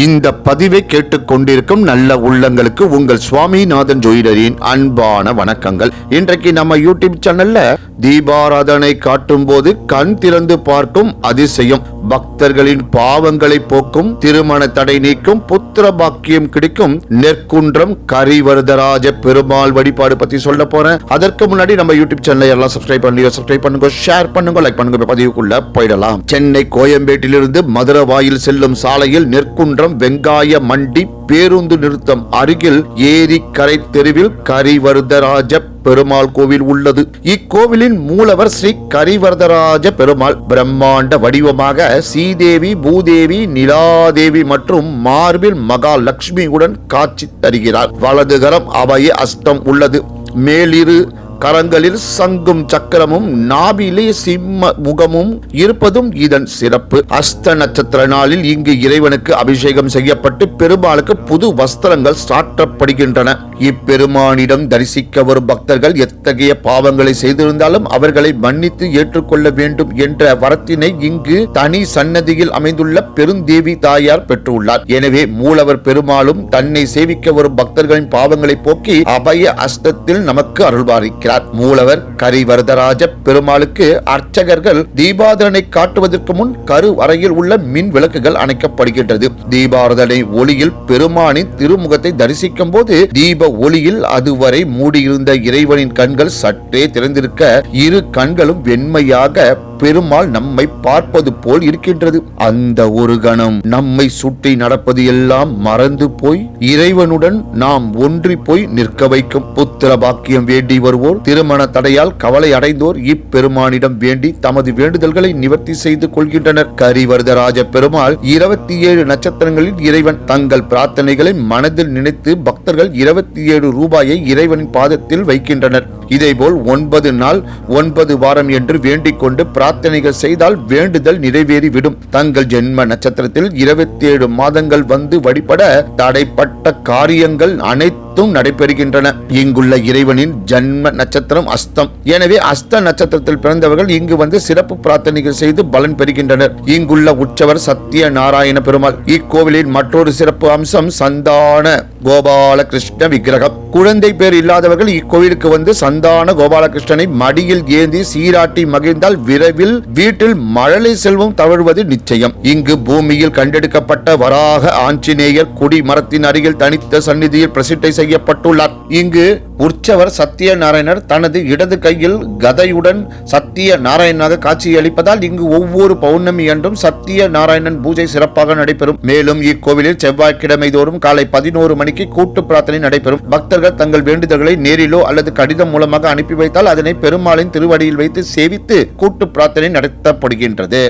இந்த பதிவை கேட்டுக்கொண்டிருக்கும் நல்ல உள்ளங்களுக்கு உங்கள் சுவாமிநாதன் ஜோதிடரின் அன்பான வணக்கங்கள். இன்றைக்கு நம்ம யூடியூப் சேனல்ல தீபாராதனை காட்டும் போது கண் திறந்து பார்க்கும் அதிசயம், பக்தர்களின் பாவங்களை போக்கும், திருமண தடை நீக்கும், புத்திர பாக்கியம் கிடைக்கும் நெற்குன்றம் கரிவரதராஜ பெருமாள் வழிபாடு பத்தி சொல்ல போறேன். அதற்கு முன்னாடி நம்ம யூடியூப் சேனலை எல்லாம் சப்ஸ்கிரைப் பண்ணுங்க, ஷேர் பண்ணுங்க, லைக் பண்ணுங்க. பதிவுக்குள்ள போயிடலாம். சென்னை கோயம்பேட்டிலிருந்து மதுரை வாயில் செல்லும் சாலையில் நெற்குன்றம் வெங்காய மண்டி பேருந்து நிறுத்தம் அருகில் ஏரிக்கரை தெருவில் கரிவரதராஜ பெருமாள் கோவில் உள்ளது. இக்கோவிலின் மூலவர் ஸ்ரீ கரிவரதராஜ பெருமாள் பிரம்மாண்ட வடிவமாக ஸ்ரீதேவி, பூதேவி, நிலாதேவி மற்றும் மார்பில் மகாலட்சுமியுடன் காட்சி தருகிறார். வலதுகரம் அபய அஸ்தம் உள்ளது. மேலிரு கரங்களில் சங்கும் சக்கரமும் நாபிலே சிம்ம முகமும் இருப்பதும் இதன் சிறப்பு. அஸ்த நட்சத்திர நாளில் இங்கு இறைவனுக்கு அபிஷேகம் செய்யப்பட்டு பெருமாளுக்கு புது வஸ்திரங்கள் சாற்றப்படுகின்றன. இப்பெருமானிடம் தரிசிக்க வரும் பக்தர்கள் எத்தகைய பாவங்களை செய்திருந்தாலும் அவர்களை மன்னித்து ஏற்றுக்கொள்ள வேண்டும் என்ற வரத்தினை இங்கு தனி சன்னதியில் அமைந்துள்ள பெருந்தேவி தாயார் பெற்றுள்ளார். எனவே மூலவர் பெருமாளும் தன்னை சேவிக்க வரும் பக்தர்களின் பாவங்களை போக்கி அபய அஸ்தத்தில் நமக்கு அருள்வாரிக்கிறார். மூலவர் கரிவரதராஜ பெருமாளுக்கு அர்ச்சகர்கள் தீபாராதனை காட்டுவதற்கு முன் கருவறையில் உள்ள மின் விளக்குகள் அணைக்கப்படுகின்றது. தீபாராதனை ஒளியில் பெருமானின் திருமுகத்தை தரிசிக்கும் போது தீப ஒளியில் அதுவரை மூடியிருந்த இறைவனின் கண்கள் சற்றே திறந்திருக்க இரு கண்களும் வெண்மையாக பெருமாள் நம்மை பார்ப்பது போல் இருக்கின்றது. அந்த ஒரு கணம் நம்மை சுற்றி நடப்பது எல்லாம் மறந்து போய் இறைவனுடன் நாம் ஒன்றி போய் நிற்க வைக்கும். புத்திர பாக்கியம் வேண்டி வருவோர், திருமண தடையால் கவலை அடைந்தோர் இப்பெருமானிடம் வேண்டி தமது வேண்டுதல்களை நிவர்த்தி செய்து கொள்கின்றனர். கரிவரதராஜ பெருமாள் 27 நட்சத்திரங்களில் இறைவன். தங்கள் பிரார்த்தனைகளை மனதில் நினைத்து பக்தர்கள் 27 ரூபாயை இறைவனின் பாதத்தில் வைக்கின்றனர். இதேபோல் 9 நாள் 9 வாரம் என்று வேண்டிக் கொண்டு பிரார்த்தனைகள் செய்தால் வேண்டுதல் நிறைவேறிவிடும். தங்கள் ஜென்ம நட்சத்திரத்தில் 27 மாதங்கள் வந்து வழிபட தடைப்பட்ட காரியங்கள் அனைத்தும் நடைபெறுகின்றன. இங்குள்ள இறைவனின் ஜென்ம நட்சத்திரம் அஸ்தம். எனவே அஸ்த நட்சத்திரத்தில் பிறந்தவர்கள் இங்கு வந்து சிறப்பு பிரார்த்தனைகள் செய்து பலன் பெறுகின்றனர். இங்குள்ள உற்சவர் சத்திய நாராயண பெருமாள். இக்கோவிலின் மற்றொரு சிறப்பு அம்சம் சந்தான கோபாலகிருஷ்ண விக்கிரகம். குழந்தை பேர் இல்லாதவர்கள் இக்கோவிலுக்கு வந்து சந்தான கோபாலகிருஷ்ணனை மடியில் ஏந்தி சீராட்டி மகிழ்ந்தால் விரைவில் வீட்டில் மழலை செல்வம் தவழ்வது நிச்சயம். இங்கு பூமியில் கண்டெடுக்கப்பட்ட வராக ஆஞ்சநேயர் கொடி மரத்தின் அருகில் தனித்த சந்நிதியில் பிரசிட்டை செய்யப்பட்டுள்ளார். இங்கு உற்சவர் சத்திய நாராயணர் தனது இடது கையில் கதையுடன் சத்திய நாராயணனாக காட்சியளிப்பதால் இங்கு ஒவ்வொரு பௌர்ணமி அன்றும் சத்திய நாராயணன் பூஜை சிறப்பாக நடைபெறும். மேலும் இக்கோவிலில் செவ்வாய்க்கிழமை தோறும் காலை 11 மணிக்கு கூட்டு பிரார்த்தனை நடைபெறும். பக்தர்கள் தங்கள் வேண்டுதல்களை நேரிலோ அல்லது கடிதம் மூலமாக அனுப்பி வைத்தால் அதனை பெருமாளின் திருவடியில் வைத்து சேவித்து கூட்டு பிரார்த்தனை நடத்தப்படுகின்றது.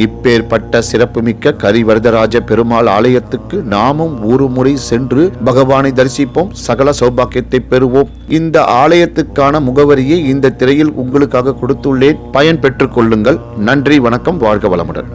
இப்பேற்பட்ட சிறப்புமிக்க கரிவரதராஜ பெருமாள் ஆலயத்துக்கு நாமும் ஒரு முறை சென்று பகவானை தரிசிப்போம், சகல சௌபாக்கியத்தை பெறுவோம். இந்த ஆலயத்துக்கான முகவரியை இந்த திரையில் உங்களுக்காக கொடுத்துள்ளேன். பயன் பெற்றுக் கொள்ளுங்கள். நன்றி, வணக்கம், வாழ்க வளமுடன்.